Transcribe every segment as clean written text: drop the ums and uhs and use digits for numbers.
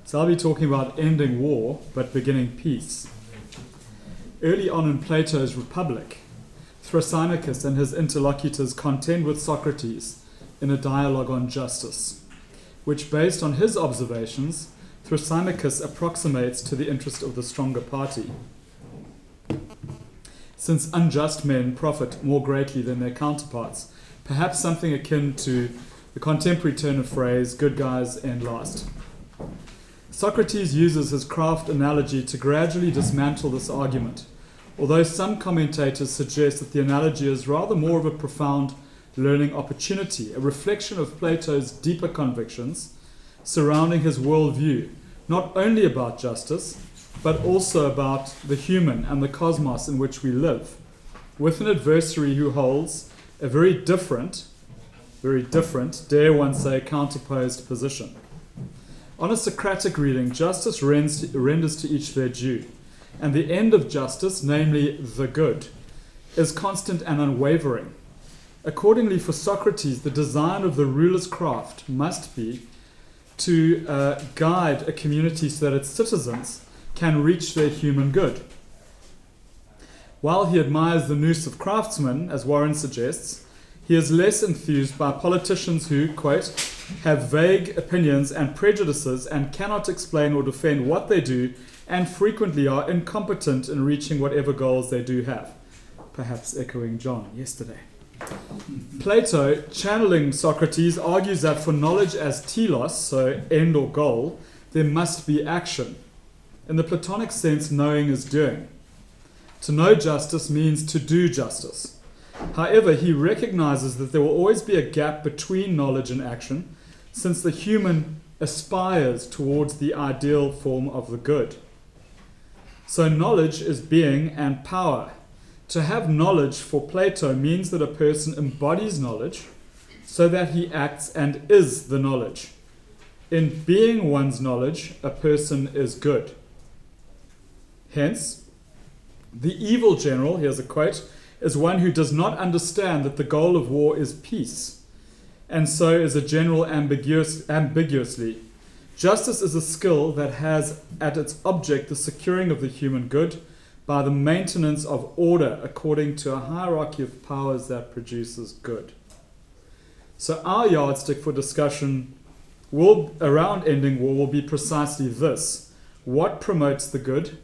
So I'll be talking about ending war, but beginning peace. Early on in Plato's Republic, Thrasymachus and his interlocutors contend with Socrates in a dialogue on justice, which, based on his observations, Thrasymachus approximates to the interest of the stronger party. Since unjust men profit more greatly than their counterparts, perhaps something akin to the contemporary turn of phrase, good guys end last. Socrates uses his craft analogy to gradually dismantle this argument, although some commentators suggest that the analogy is rather more of a profound learning opportunity, a reflection of Plato's deeper convictions surrounding his worldview, not only about justice, but also about the human and the cosmos in which we live, with an adversary who holds a very different, dare one say, counterposed position. On a Socratic reading, justice renders to each their due, and the end of justice, namely the good, is constant and unwavering. Accordingly, for Socrates, the design of the ruler's craft must be to guide a community so that its citizens can reach their human good. While he admires the nous of craftsmen, as Warren suggests, he is less enthused by politicians who, quote, have vague opinions and prejudices and cannot explain or defend what they do and frequently are incompetent in reaching whatever goals they do have. Perhaps echoing John yesterday. Plato, channeling Socrates, argues that for knowledge as telos, so end or goal, there must be action. In the Platonic sense, knowing is doing. To know justice means to do justice. However, he recognizes that there will always be a gap between knowledge and action, since the human aspires towards the ideal form of the good. So knowledge is being and power. To have knowledge for Plato means that a person embodies knowledge so that he acts and is the knowledge. In being one's knowledge, a person is good. Hence, the evil general, here's a quote, is one who does not understand that the goal of war is peace, and so is a general ambiguously. Justice is a skill that has at its object the securing of the human good by the maintenance of order according to a hierarchy of powers that produces good. So our yardstick for discussion around ending war will be precisely this. What promotes the good,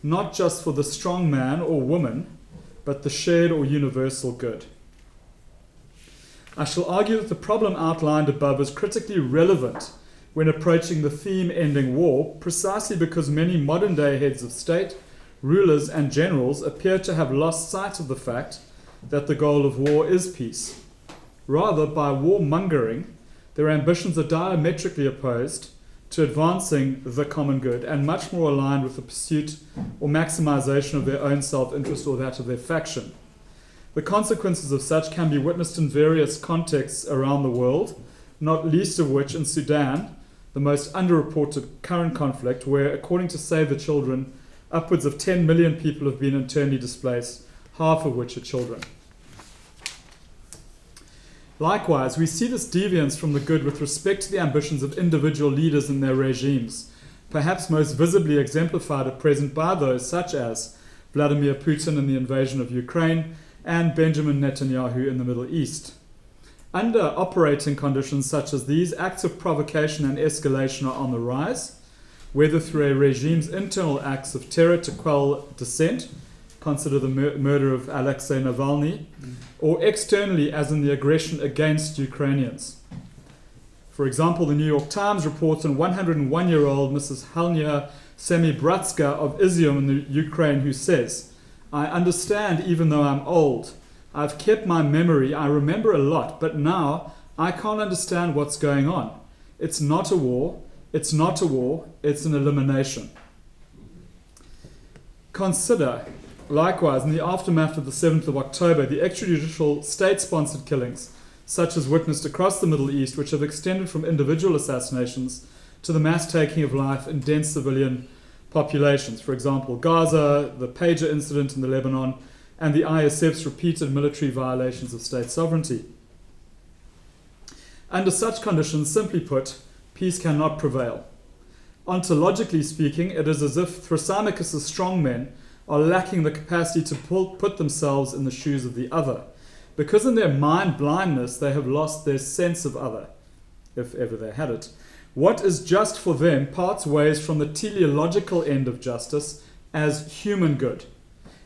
not just for the strong man or woman, but the shared or universal good? I shall argue that the problem outlined above is critically relevant when approaching the theme ending war, precisely because many modern-day heads of state, rulers and generals appear to have lost sight of the fact that the goal of war is peace. Rather, by warmongering, their ambitions are diametrically opposed to advancing the common good and much more aligned with the pursuit or maximization of their own self-interest or that of their faction. The consequences of such can be witnessed in various contexts around the world, not least of which in Sudan, the most underreported current conflict, where, according to Save the Children, upwards of 10 million people have been internally displaced, half of which are children. Likewise, we see this deviance from the good with respect to the ambitions of individual leaders and their regimes, perhaps most visibly exemplified at present by those such as Vladimir Putin in the invasion of Ukraine and Benjamin Netanyahu in the Middle East. Under operating conditions such as these, acts of provocation and escalation are on the rise, whether through a regime's internal acts of terror to quell dissent, consider the murder of Alexei Navalny, or externally as in the aggression against Ukrainians. For example, the New York Times reports on 101-year-old Mrs. Halnia Semibratska of Izium in the Ukraine, who says, "I understand even though I'm old. I've kept my memory, I remember a lot, but now I can't understand what's going on. It's not a war, it's not a war, it's an elimination." Consider, likewise, in the aftermath of the 7th of October, the extrajudicial state-sponsored killings, such as witnessed across the Middle East, which have extended from individual assassinations to the mass taking of life in dense civilian populations. For example, Gaza, the pager incident in the Lebanon, and the ISF's repeated military violations of state sovereignty. Under such conditions, simply put, peace cannot prevail. Ontologically speaking, it is as if Thrasymachus' strongmen are lacking the capacity to put themselves in the shoes of the other, because in their mind blindness they have lost their sense of other, if ever they had it. What is just for them parts ways from the teleological end of justice as human good.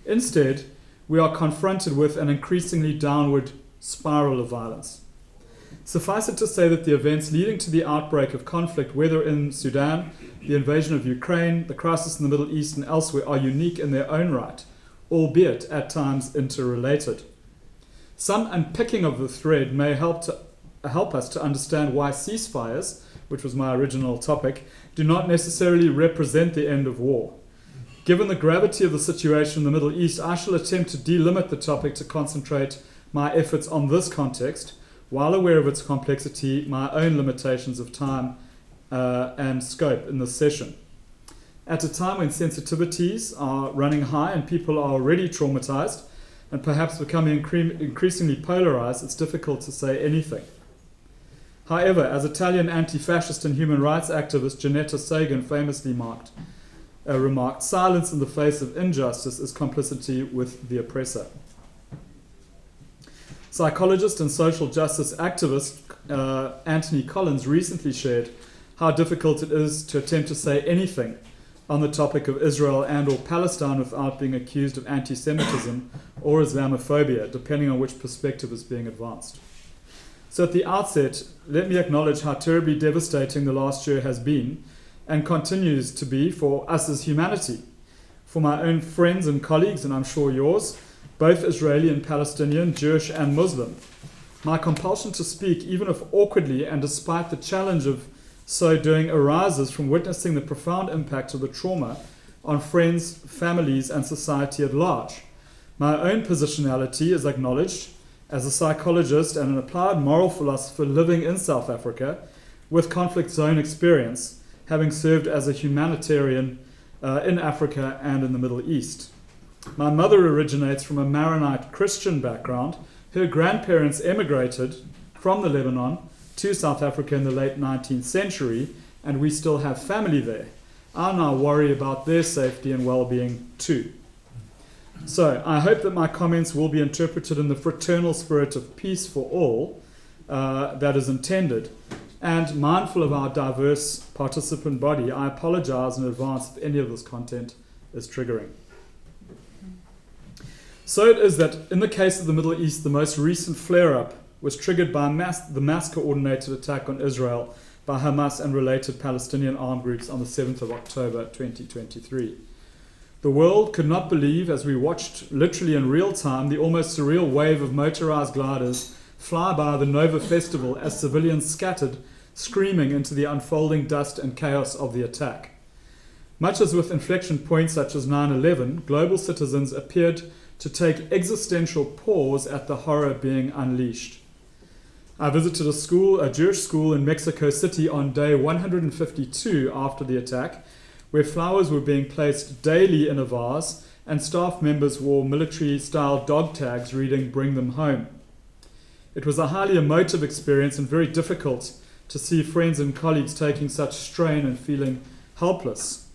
Instead, we are confronted with an increasingly downward spiral of violence. Suffice it to say that the events leading to the outbreak of conflict, whether in Sudan, the invasion of Ukraine, the crisis in the Middle East, and elsewhere, are unique in their own right, albeit at times interrelated. Some unpicking of the thread may help us to understand why ceasefires, which was my original topic, do not necessarily represent the end of war. Given the gravity of the situation in the Middle East, I shall attempt to delimit the topic to concentrate my efforts on this context, while aware of its complexity, my own limitations of time and scope in this session. At a time when sensitivities are running high and people are already traumatized and perhaps becoming increasingly polarized, it's difficult to say anything. However, as Italian anti-fascist and human rights activist Janetta Sagan famously remarked, silence in the face of injustice is complicity with the oppressor. Psychologist and social justice activist Anthony Collins recently shared how difficult it is to attempt to say anything on the topic of Israel and or Palestine without being accused of anti-Semitism or Islamophobia, depending on which perspective is being advanced. So at the outset, let me acknowledge how terribly devastating the last year has been and continues to be for us as humanity, for my own friends and colleagues, and I'm sure yours, both Israeli and Palestinian, Jewish and Muslim. My compulsion to speak, even if awkwardly and despite the challenge of so doing, arises from witnessing the profound impact of the trauma on friends, families, and society at large. My own positionality is acknowledged as a psychologist and an applied moral philosopher living in South Africa with conflict zone experience, having served as a humanitarian in Africa and in the Middle East. My mother originates from a Maronite Christian background. Her grandparents emigrated from the Lebanon to South Africa in the late 19th century, and we still have family there. I now worry about their safety and well-being too. So I hope that my comments will be interpreted in the fraternal spirit of peace for all that is intended. And mindful of our diverse participant body, I apologize in advance if any of this content is triggering. So it is that in the case of the Middle East, the most recent flare-up was triggered by the mass-coordinated attack on Israel by Hamas and related Palestinian armed groups on the 7th of October 2023. The world could not believe, as we watched literally in real time, the almost surreal wave of motorized gliders fly by the Nova Festival as civilians scattered, screaming into the unfolding dust and chaos of the attack. Much as with inflection points such as 9/11, global citizens appeared to take existential pause at the horror being unleashed. I visited a Jewish school in Mexico City on day 152 after the attack, where flowers were being placed daily in a vase and staff members wore military-style dog tags reading "Bring them home." It was a highly emotive experience and very difficult to see friends and colleagues taking such strain and feeling helpless.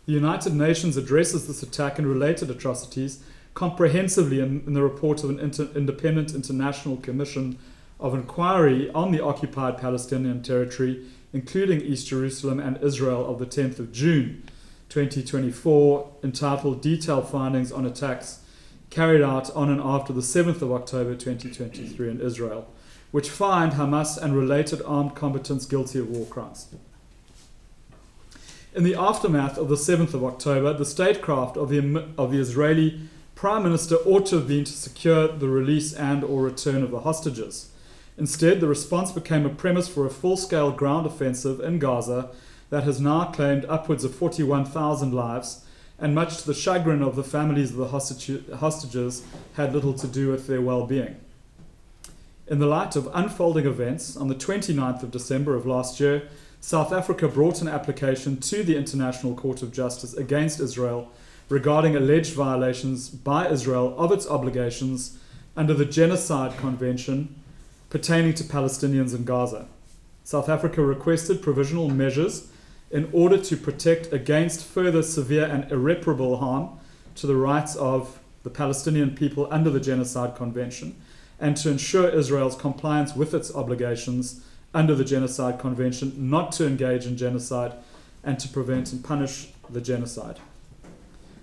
The United Nations addresses this attack and related atrocities comprehensively in the report of an independent international commission of inquiry on the occupied Palestinian territory, including East Jerusalem and Israel, of the 10th of June 2024, entitled Detailed Findings on Attacks Carried Out on and After the 7th of October 2023 in Israel, which find Hamas and related armed combatants guilty of war crimes. In the aftermath of the 7th of October, the statecraft of the Israeli Prime Minister ought to have been to secure the release and or return of the hostages. Instead, the response became a premise for a full-scale ground offensive in Gaza that has now claimed upwards of 41,000 lives, and much to the chagrin of the families of the hostages, had little to do with their well-being. In the light of unfolding events, on the 29th of December of last year, South Africa brought an application to the International Court of Justice against Israel regarding alleged violations by Israel of its obligations under the Genocide Convention pertaining to Palestinians in Gaza. South Africa requested provisional measures in order to protect against further severe and irreparable harm to the rights of the Palestinian people under the Genocide Convention, and to ensure Israel's compliance with its obligations under the Genocide Convention not to engage in genocide and to prevent and punish the genocide.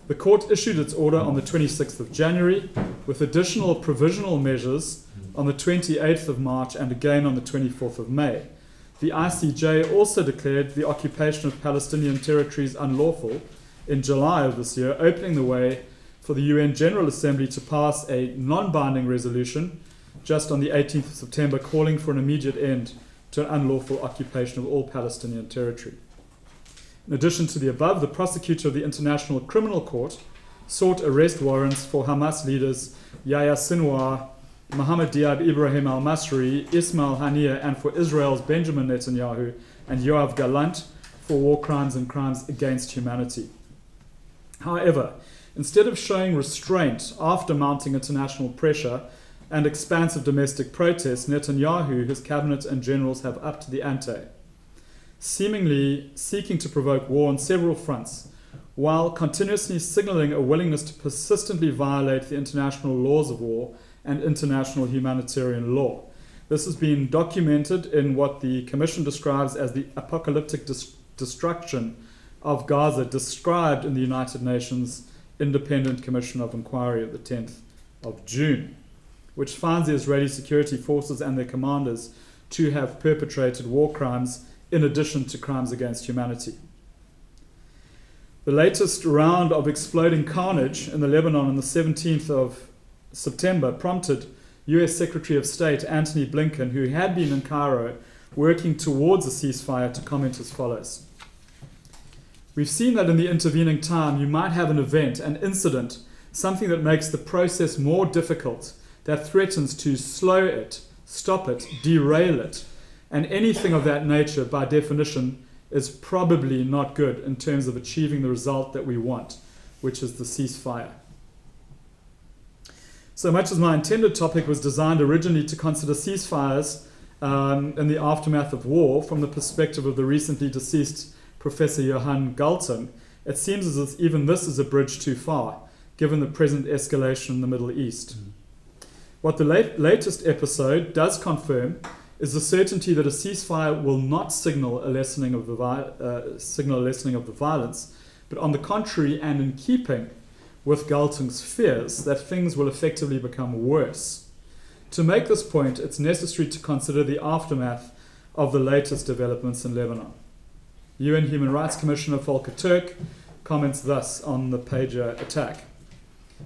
The court issued its order on the 26th of January, with additional provisional measures on the 28th of March and again on the 24th of May. The ICJ also declared the occupation of Palestinian territories unlawful in July of this year, opening the way for the UN General Assembly to pass a non-binding resolution just on the 18th of September calling for an immediate end to an unlawful occupation of all Palestinian territory. In addition to the above, the prosecutor of the International Criminal Court sought arrest warrants for Hamas leaders Yahya Sinwar, Mohammed Diab Ibrahim al-Masri, Ismail Haniyeh, and for Israel's Benjamin Netanyahu and Yoav Gallant for war crimes and crimes against humanity. However, instead of showing restraint after mounting international pressure and expansive domestic protests, Netanyahu, his cabinet and generals have upped the ante, seemingly seeking to provoke war on several fronts, while continuously signaling a willingness to persistently violate the international laws of war and international humanitarian law. This has been documented in what the Commission describes as the apocalyptic destruction of Gaza, described in the United Nations Independent Commission of Inquiry of the 10th of June, which finds the Israeli security forces and their commanders to have perpetrated war crimes in addition to crimes against humanity. The latest round of exploding carnage in the Lebanon on the 17th of September prompted US Secretary of State Antony Blinken, who had been in Cairo working towards a ceasefire, to comment as follows. We've seen that in the intervening time you might have an event, an incident, something that makes the process more difficult, that threatens to slow it, stop it, derail it, and anything of that nature, by definition, is probably not good in terms of achieving the result that we want, which is the ceasefire. So much as my intended topic was designed originally to consider ceasefires in the aftermath of war from the perspective of the recently deceased Professor Johann Galtung, it seems as if even this is a bridge too far, given the present escalation in the Middle East. What the latest episode does confirm is the certainty that a ceasefire will not signal a lessening of the violence, but on the contrary, and in keeping with Galtung's fears, that things will effectively become worse. To make this point, it's necessary to consider the aftermath of the latest developments in Lebanon. UN Human Rights Commissioner Volker Turk comments thus on the pager attack.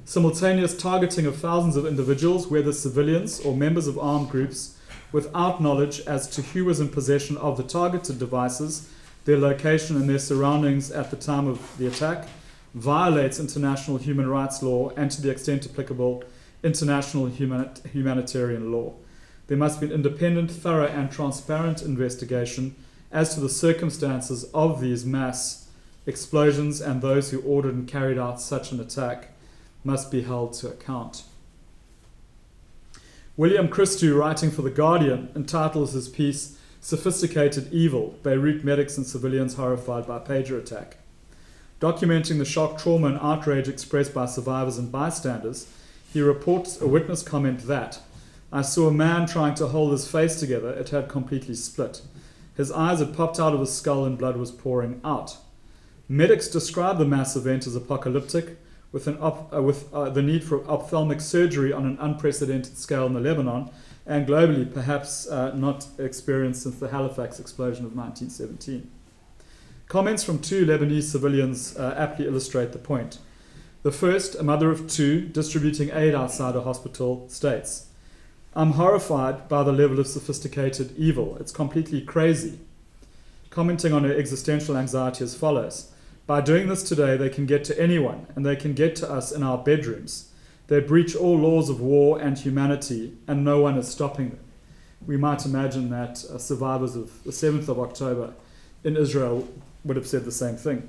Simultaneous targeting of thousands of individuals, whether civilians or members of armed groups, without knowledge as to who was in possession of the targeted devices, their location and their surroundings at the time of the attack, violates international human rights law and, to the extent applicable, international humanitarian law. There must be an independent, thorough and transparent investigation as to the circumstances of these mass explosions, and those who ordered and carried out such an attack must be held to account. William Christou, writing for The Guardian, entitles his piece Sophisticated Evil, Beirut Medics and Civilians Horrified by Pager Attack. Documenting the shock, trauma and outrage expressed by survivors and bystanders, he reports a witness comment that, "I saw a man trying to hold his face together. It had completely split. His eyes had popped out of his skull and blood was pouring out." Medics describe the mass event as apocalyptic, with the need for ophthalmic surgery on an unprecedented scale in the Lebanon, and globally perhaps not experienced since the Halifax explosion of 1917. Comments from two Lebanese civilians aptly illustrate the point. The first, a mother of two, distributing aid outside a hospital, states, "I'm horrified by the level of sophisticated evil. It's completely crazy." Commenting on her existential anxiety as follows, "By doing this today, they can get to anyone, and they can get to us in our bedrooms. They breach all laws of war and humanity, and no one is stopping them." We might imagine that survivors of the 7th of October in Israel would have said the same thing.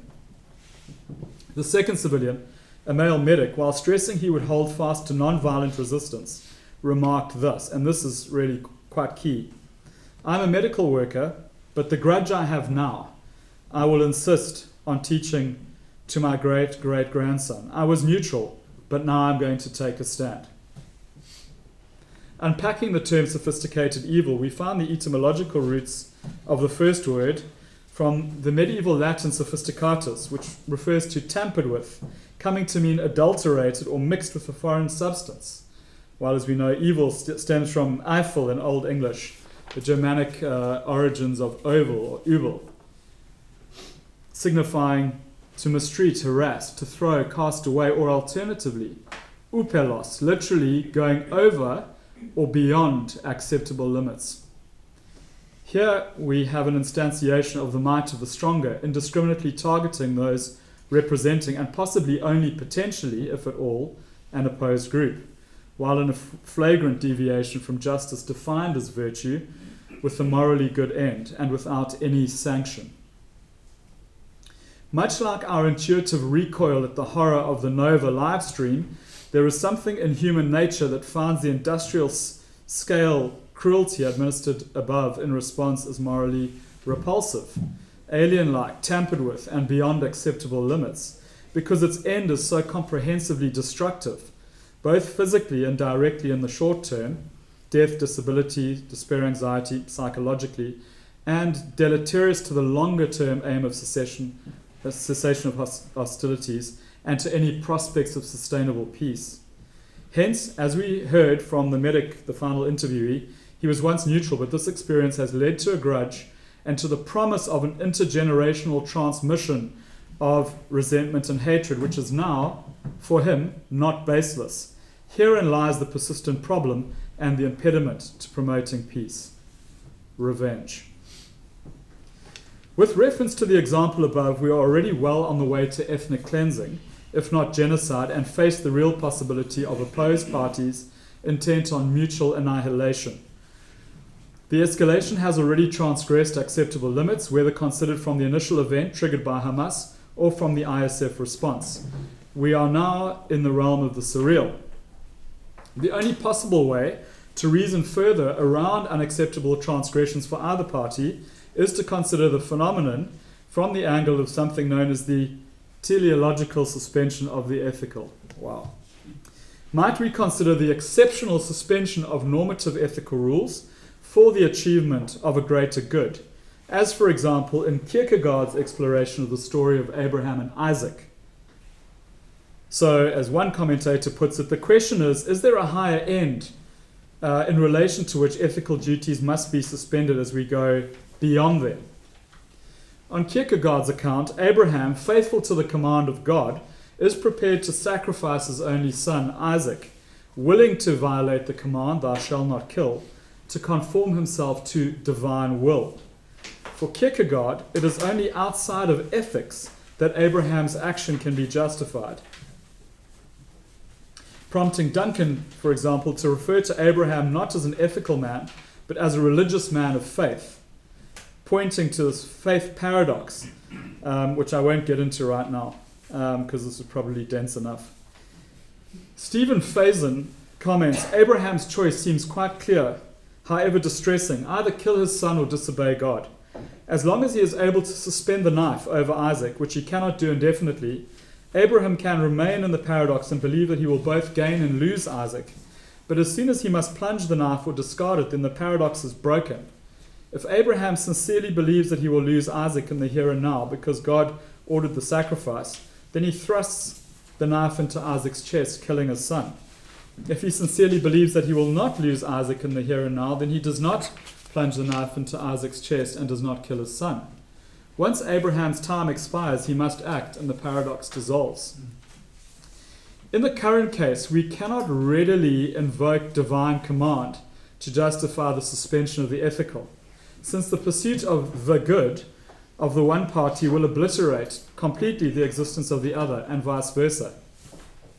The second civilian, a male medic, while stressing he would hold fast to non-violent resistance, remarked thus, and this is really quite key, "I'm a medical worker, but the grudge I have now, I will insist on teaching to my great-great-grandson. I was neutral, but now I'm going to take a stand. Unpacking the term sophisticated evil, we find the etymological roots of the first word from the medieval Latin sophisticatus, which refers to tampered with, coming to mean adulterated or mixed with a foreign substance. While, as we know, evil stems from Eifel in Old English, the Germanic origins of oval or übel, signifying to mistreat, harass, to throw, cast away, or alternatively, upelos, literally going over or beyond acceptable limits. Here we have an instantiation of the might of the stronger, indiscriminately targeting those representing, and possibly only potentially, if at all, an opposed group, while in a flagrant deviation from justice defined as virtue, with the morally good end, and without any sanction. Much like our intuitive recoil at the horror of the Nova live stream, there is something in human nature that finds the industrial scale cruelty administered above in response as morally repulsive, alien-like, tampered with, and beyond acceptable limits, because its end is so comprehensively destructive, both physically and directly in the short term, death, disability, despair, anxiety, psychologically, and deleterious to the longer term aim of cessation of hostilities, and to any prospects of sustainable peace. Hence, as we heard from the medic, the final interviewee, he was once neutral, but this experience has led to a grudge and to the promise of an intergenerational transmission of resentment and hatred, which is now, for him, not baseless. Herein lies the persistent problem and the impediment to promoting peace: revenge. With reference to the example above, we are already well on the way to ethnic cleansing, if not genocide, and face the real possibility of opposed parties intent on mutual annihilation. The escalation has already transgressed acceptable limits, whether considered from the initial event triggered by Hamas or from the ISF response. We are now in the realm of the surreal. The only possible way to reason further around unacceptable transgressions for either party is to consider the phenomenon from the angle of something known as the teleological suspension of the ethical. Wow. Might we consider the exceptional suspension of normative ethical rules for the achievement of a greater good, as for example in Kierkegaard's exploration of the story of Abraham and Isaac? So, as one commentator puts it, the question is there a higher end in relation to which ethical duties must be suspended as we go beyond them? On Kierkegaard's account, Abraham, faithful to the command of God, is prepared to sacrifice his only son, Isaac, willing to violate the command, "Thou shalt not kill," to conform himself to divine will. For Kierkegaard, it is only outside of ethics that Abraham's action can be justified, prompting Duncan, for example, to refer to Abraham not as an ethical man, but as a religious man of faith, pointing to this faith paradox, which I won't get into right now, because this is probably dense enough. Stephen Faison comments, Abraham's choice seems quite clear, however distressing: either kill his son or disobey God. As long as he is able to suspend the knife over Isaac, which he cannot do indefinitely, Abraham can remain in the paradox and believe that he will both gain and lose Isaac. But as soon as he must plunge the knife or discard it, then the paradox is broken. If Abraham sincerely believes that he will lose Isaac in the here and now because God ordered the sacrifice, then he thrusts the knife into Isaac's chest, killing his son. If he sincerely believes that he will not lose Isaac in the here and now, then he does not plunge the knife into Isaac's chest and does not kill his son. Once Abraham's time expires, he must act, and the paradox dissolves. In the current case, we cannot readily invoke divine command to justify the suspension of the ethical, since the pursuit of the good of the one party will obliterate completely the existence of the other, and vice versa,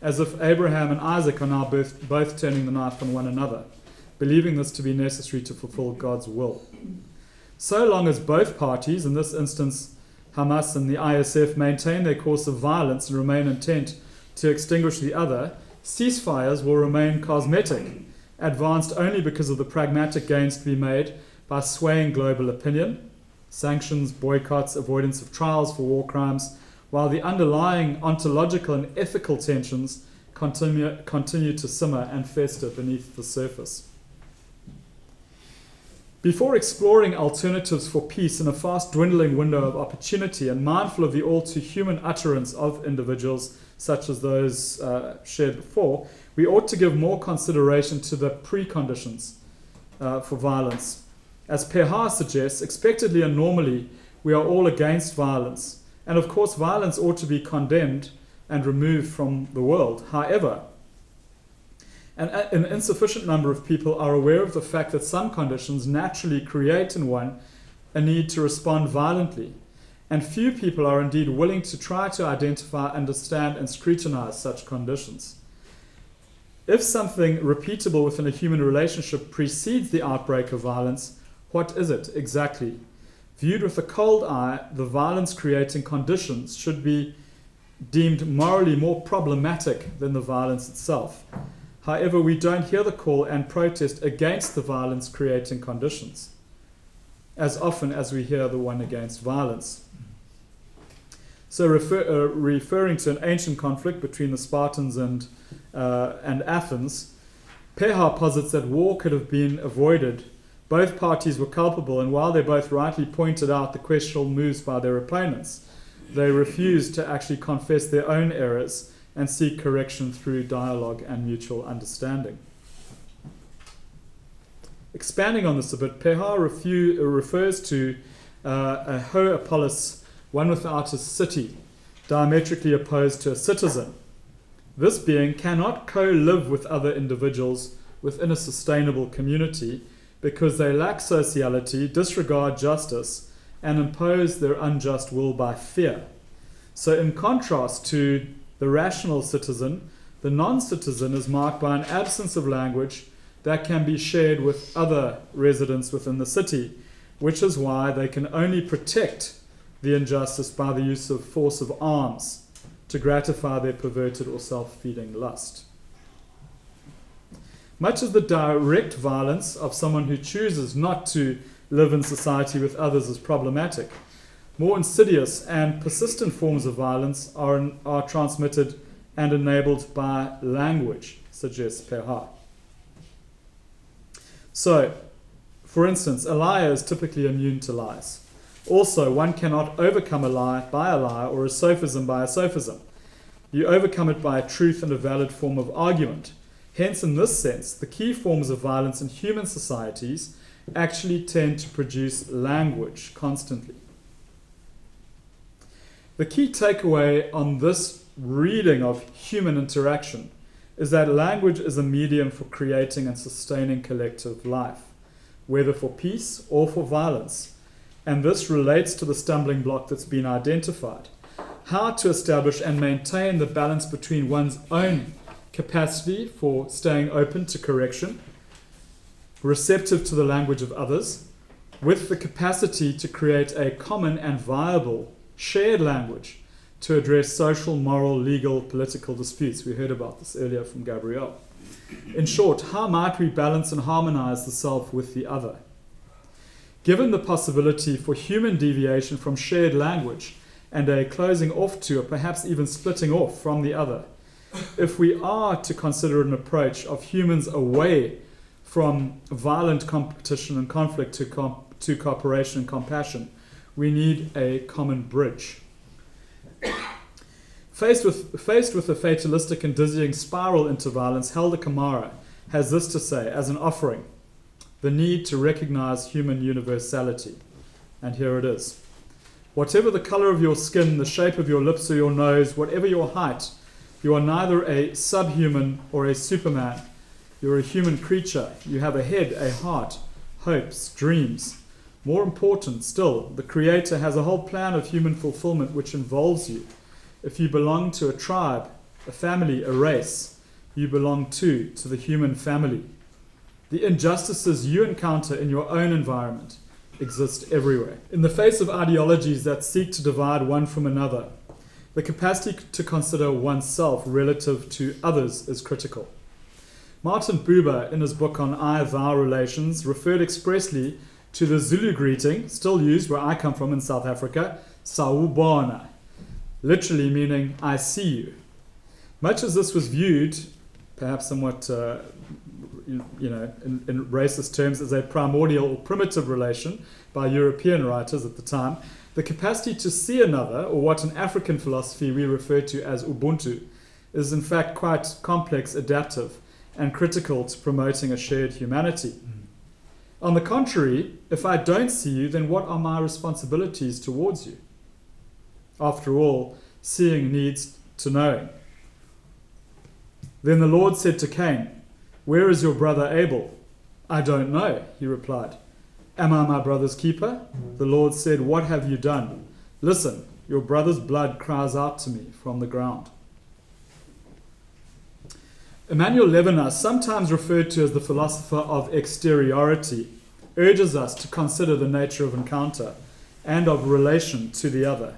as if Abraham and Isaac are now both turning the knife on one another, believing this to be necessary to fulfill God's will. So long as both parties, in this instance Hamas and the ISF, maintain their course of violence and remain intent to extinguish the other, ceasefires will remain cosmetic, advanced only because of the pragmatic gains to be made by swaying global opinion, sanctions, boycotts, avoidance of trials for war crimes, while the underlying ontological and ethical tensions continue to simmer and fester beneath the surface. Before exploring alternatives for peace in a fast-dwindling window of opportunity and mindful of the all-too-human utterance of individuals such as those shared before, we ought to give more consideration to the preconditions for violence. As Perha suggests, expectedly and normally, we are all against violence. And of course, violence ought to be condemned and removed from the world. However, an insufficient number of people are aware of the fact that some conditions naturally create in one a need to respond violently, and few people are indeed willing to try to identify, understand, and scrutinize such conditions. If something repeatable within a human relationship precedes the outbreak of violence, what is it exactly? Viewed with a cold eye, the violence-creating conditions should be deemed morally more problematic than the violence itself. However, we don't hear the call and protest against the violence-creating conditions as often as we hear the one against violence. So referring to an ancient conflict between the Spartans and Athens, Perha posits that war could have been avoided. Both parties were culpable, and while they both rightly pointed out the questionable moves by their opponents, they refused to actually confess their own errors and seek correction through dialogue and mutual understanding. Expanding on this a bit, Perha refers to a ho'opolis, one without a city, diametrically opposed to a citizen. This being cannot co-live with other individuals within a sustainable community because they lack sociality, disregard justice, and impose their unjust will by fear. So in contrast to the rational citizen, the non-citizen is marked by an absence of language that can be shared with other residents within the city, which is why they can only protect the injustice by the use of force of arms to gratify their perverted or self-feeding lust. Much of the direct violence of someone who chooses not to live in society with others is problematic. More insidious and persistent forms of violence are transmitted and enabled by language, suggests Perha. So, for instance, a liar is typically immune to lies. Also, one cannot overcome a lie by a lie or a sophism by a sophism. You overcome it by a truth and a valid form of argument. Hence, in this sense, the key forms of violence in human societies actually tend to produce language constantly. The key takeaway on this reading of human interaction is that language is a medium for creating and sustaining collective life, whether for peace or for violence. And this relates to the stumbling block that's been identified: how to establish and maintain the balance between one's own capacity for staying open to correction, receptive to the language of others, with the capacity to create a common and viable shared language to address social, moral, legal, political disputes. We heard about this earlier from Gabrielle. In short, how might we balance and harmonize the self with the other? Given the possibility for human deviation from shared language and a closing off to, or perhaps even splitting off from the other, if we are to consider an approach of humans away from violent competition and conflict to cooperation and compassion, we need a common bridge. Faced with a fatalistic and dizzying spiral into violence, Helder Kamara has this to say as an offering: the need to recognize human universality. And here it is. Whatever the color of your skin, the shape of your lips or your nose, whatever your height, you are neither a subhuman or a superman. You're a human creature. You have a head, a heart, hopes, dreams. More important still, the Creator has a whole plan of human fulfillment which involves you. If you belong to a tribe, a family, a race, you belong to the human family. The injustices you encounter in your own environment exist everywhere. In the face of ideologies that seek to divide one from another, the capacity to consider oneself relative to others is critical. Martin Buber, in his book on I-Thou relations, referred expressly to the Zulu greeting, still used where I come from in South Africa, sawubona, literally meaning I see you. Much as this was viewed, perhaps somewhat in racist terms, as a primordial or primitive relation by European writers at the time, the capacity to see another, or what in African philosophy we refer to as Ubuntu, is in fact quite complex, adaptive, and critical to promoting a shared humanity. On the contrary, if I don't see you, then what are my responsibilities towards you? After all, seeing needs to knowing. Then the Lord said to Cain, "Where is your brother Abel?" "I don't know," he replied. "Am I my brother's keeper?" The Lord said, "What have you done? Listen, your brother's blood cries out to me from the ground." Emmanuel Levinas, sometimes referred to as the philosopher of exteriority, urges us to consider the nature of encounter and of relation to the other.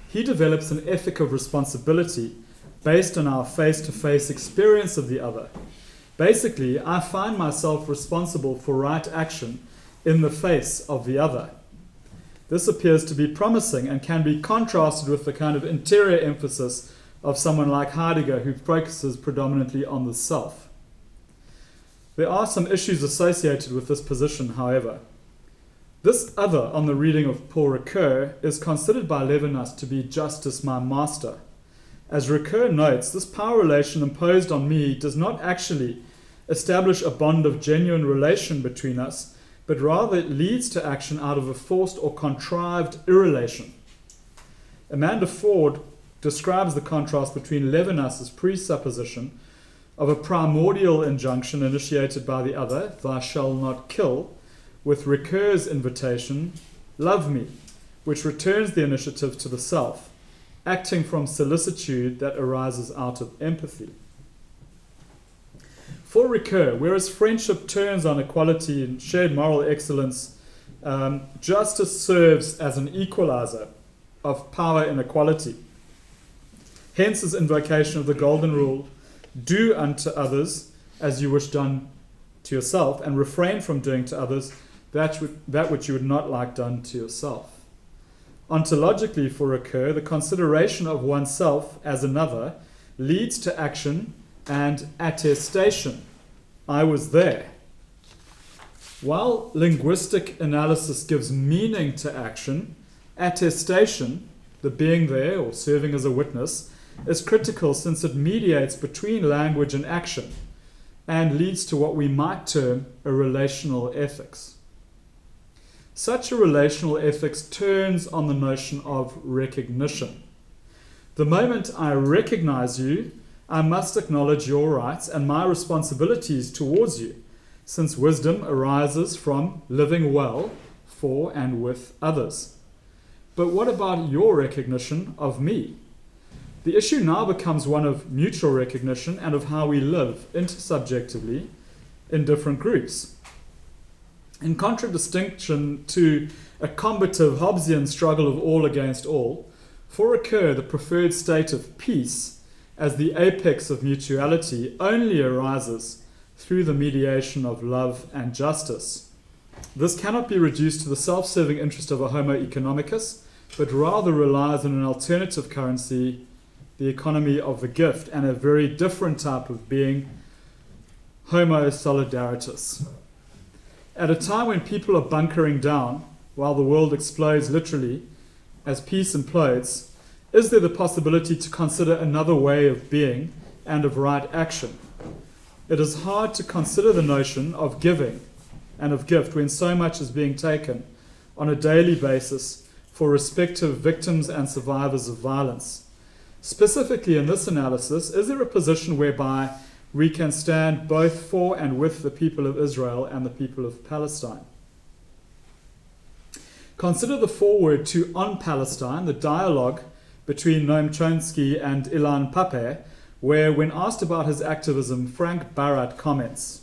He develops an ethic of responsibility based on our face-to-face experience of the other. Basically, I find myself responsible for right action in the face of the other. This appears to be promising and can be contrasted with the kind of interior emphasis of someone like Heidegger, who focuses predominantly on the self. There are some issues associated with this position, however. This other on the reading of Paul Ricoeur is considered by Levinas to be justice my master. As Ricoeur notes, this power relation imposed on me does not actually establish a bond of genuine relation between us, but rather it leads to action out of a forced or contrived irrelation. Amanda Ford describes the contrast between Levinas's presupposition of a primordial injunction initiated by the other, "Thou shalt not kill," with Ricoeur's invitation, "Love me," which returns the initiative to the self, acting from solicitude that arises out of empathy. For Ricoeur, whereas friendship turns on equality and shared moral excellence, justice serves as an equalizer of power inequality. Hence his invocation of the golden rule, "Do unto others as you wish done to yourself, and refrain from doing to others that which you would not like done to yourself." Ontologically, for Ricoeur, the consideration of oneself as another leads to action and attestation. I was there. While linguistic analysis gives meaning to action, attestation, the being there or serving as a witness, is critical since it mediates between language and action and leads to what we might term a relational ethics. Such a relational ethics turns on the notion of recognition. The moment I recognize you, I must acknowledge your rights and my responsibilities towards you, since wisdom arises from living well for and with others. But what about your recognition of me? The issue now becomes one of mutual recognition and of how we live intersubjectively in different groups. In contradistinction to a combative Hobbesian struggle of all against all, for Ricoeur, the preferred state of peace as the apex of mutuality only arises through the mediation of love and justice. This cannot be reduced to the self-serving interest of a homo economicus, but rather relies on an alternative currency, the economy of the gift, and a very different type of being, homo solidaritas. At a time when people are bunkering down, while the world explodes literally, as peace implodes, is there the possibility to consider another way of being and of right action? It is hard to consider the notion of giving and of gift when so much is being taken on a daily basis for respective victims and survivors of violence. Specifically in this analysis, is there a position whereby we can stand both for and with the people of Israel and the people of Palestine? Consider the foreword to On Palestine, the dialogue between Noam Chomsky and Ilan Pappé, where, when asked about his activism, Frank Barat comments,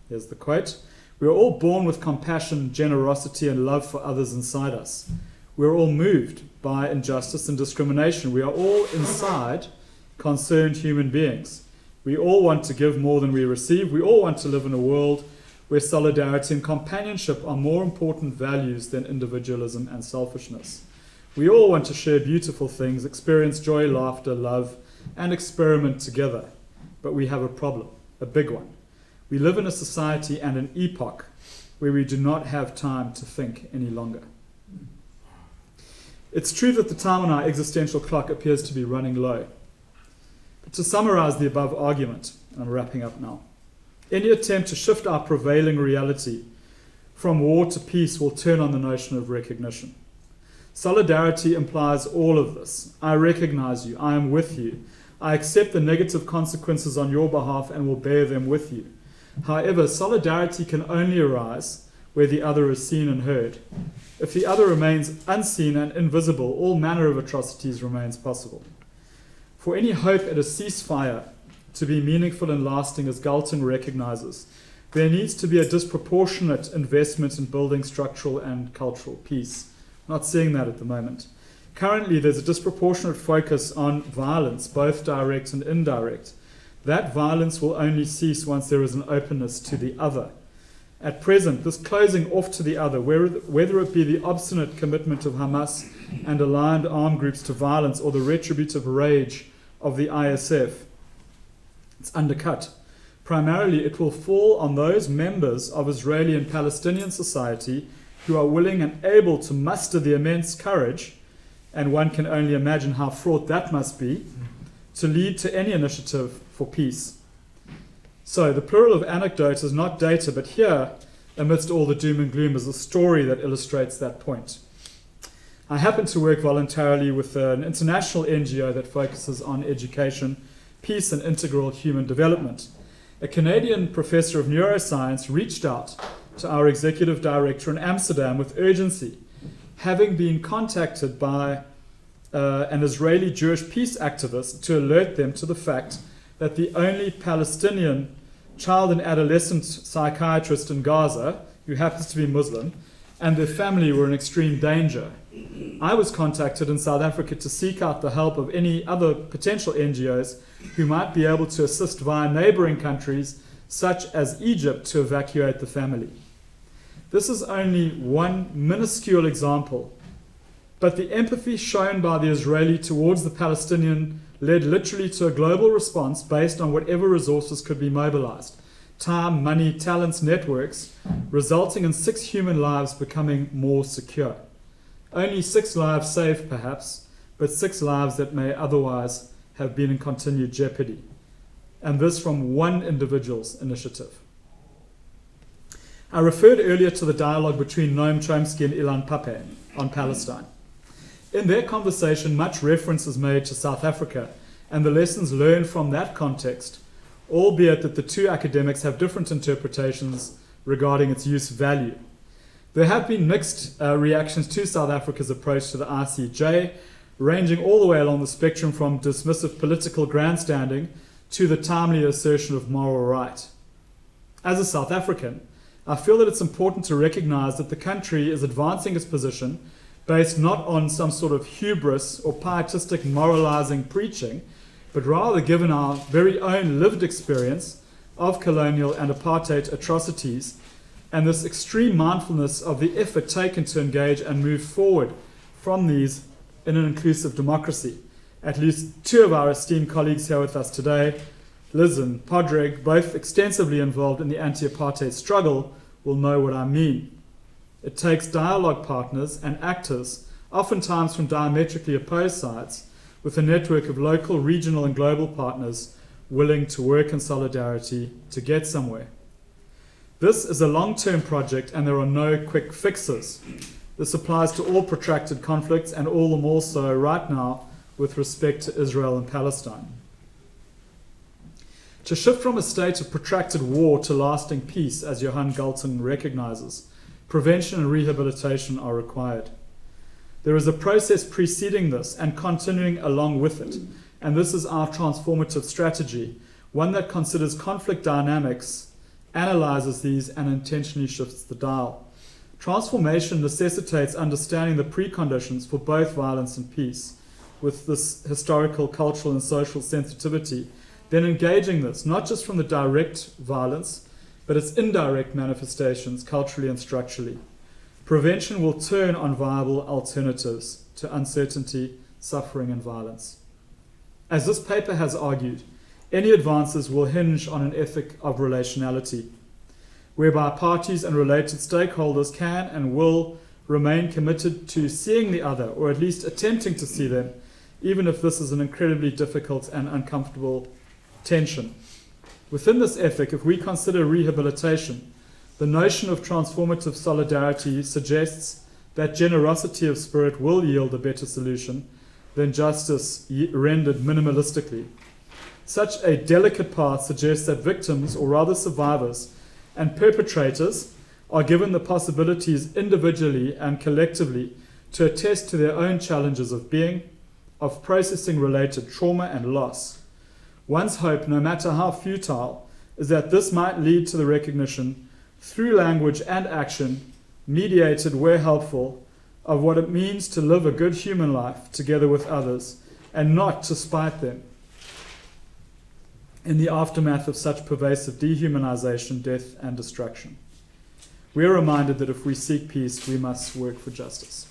here's the quote, "We are all born with compassion, generosity, and love for others inside us. We are all moved by injustice and discrimination. We are all inside concerned human beings. We all want to give more than we receive. We all want to live in a world where solidarity and companionship are more important values than individualism and selfishness. We all want to share beautiful things, experience joy, laughter, love, and experiment together. But we have a problem, a big one. We live in a society and an epoch where we do not have time to think any longer. It's true that the time on our existential clock appears to be running low. But to summarize the above argument, and I'm wrapping up now, any attempt to shift our prevailing reality from war to peace will turn on the notion of recognition. Solidarity implies all of this. I recognize you. I am with you. I accept the negative consequences on your behalf and will bear them with you. However, solidarity can only arise where the other is seen and heard. If the other remains unseen and invisible, all manner of atrocities remains possible. For any hope at a ceasefire to be meaningful and lasting, as Galton recognizes, there needs to be a disproportionate investment in building structural and cultural peace. Not seeing that at the moment. Currently, there's a disproportionate focus on violence, both direct and indirect. That violence will only cease once there is an openness to the other. At present, this closing off to the other, whether it be the obstinate commitment of Hamas and aligned armed groups to violence or the retributive rage of the ISF, it's undercut. Primarily, it will fall on those members of Israeli and Palestinian society who are willing and able to muster the immense courage, and one can only imagine how fraught that must be, to lead to any initiative for peace. So the plural of anecdote is not data, but here, amidst all the doom and gloom, is a story that illustrates that point. I happen to work voluntarily with an international NGO that focuses on education, peace, and integral human development. A Canadian professor of neuroscience reached out to our executive director in Amsterdam with urgency, having been contacted by an Israeli Jewish peace activist to alert them to the fact that the only Palestinian child and adolescent psychiatrist in Gaza, who happens to be Muslim, and their family were in extreme danger. I was contacted in South Africa to seek out the help of any other potential NGOs who might be able to assist via neighboring countries such as Egypt to evacuate the family. This is only one minuscule example, but the empathy shown by the Israeli towards the Palestinian led literally to a global response based on whatever resources could be mobilized. Time, money, talents, networks, resulting in 6 human lives becoming more secure. Only 6 lives saved, perhaps, but 6 lives that may otherwise have been in continued jeopardy. And this from one individual's initiative. I referred earlier to the dialogue between Noam Chomsky and Ilan Pappé on Palestine. In their conversation, much reference is made to South Africa and the lessons learned from that context, albeit that the two academics have different interpretations regarding its use value. There have been mixed reactions to South Africa's approach to the ICJ, ranging all the way along the spectrum from dismissive political grandstanding to the timely assertion of moral right. As a South African, I feel that it's important to recognize that the country is advancing its position based not on some sort of hubris or pietistic moralizing preaching, but rather given our very own lived experience of colonial and apartheid atrocities and this extreme mindfulness of the effort taken to engage and move forward from these in an inclusive democracy. At least 2 of our esteemed colleagues here with us today, Liz and Padraig, both extensively involved in the anti-apartheid struggle, will know what I mean. It takes dialogue partners and actors, oftentimes from diametrically opposed sides, with a network of local, regional, and global partners willing to work in solidarity to get somewhere. This is a long-term project and there are no quick fixes. This applies to all protracted conflicts and all the more so right now with respect to Israel and Palestine. To shift from a state of protracted war to lasting peace, as Johan Galton recognizes, prevention and rehabilitation are required. There is a process preceding this and continuing along with it, and this is our transformative strategy, one that considers conflict dynamics, analyzes these, and intentionally shifts the dial. Transformation necessitates understanding the preconditions for both violence and peace, with this historical, cultural, and social sensitivity, then engaging this, not just from the direct violence, but its indirect manifestations culturally and structurally. Prevention will turn on viable alternatives to uncertainty, suffering, and violence. As this paper has argued, any advances will hinge on an ethic of relationality, whereby parties and related stakeholders can and will remain committed to seeing the other, or at least attempting to see them, even if this is an incredibly difficult and uncomfortable tension. Within this ethic, if we consider rehabilitation, the notion of transformative solidarity suggests that generosity of spirit will yield a better solution than justice rendered minimalistically. Such a delicate path suggests that victims, or rather survivors, and perpetrators are given the possibilities individually and collectively to attest to their own challenges of being, of processing related trauma and loss. One's hope, no matter how futile, is that this might lead to the recognition, through language and action, mediated where helpful, of what it means to live a good human life together with others, and not to spite them in the aftermath of such pervasive dehumanization, death, and destruction. We are reminded that if we seek peace, we must work for justice.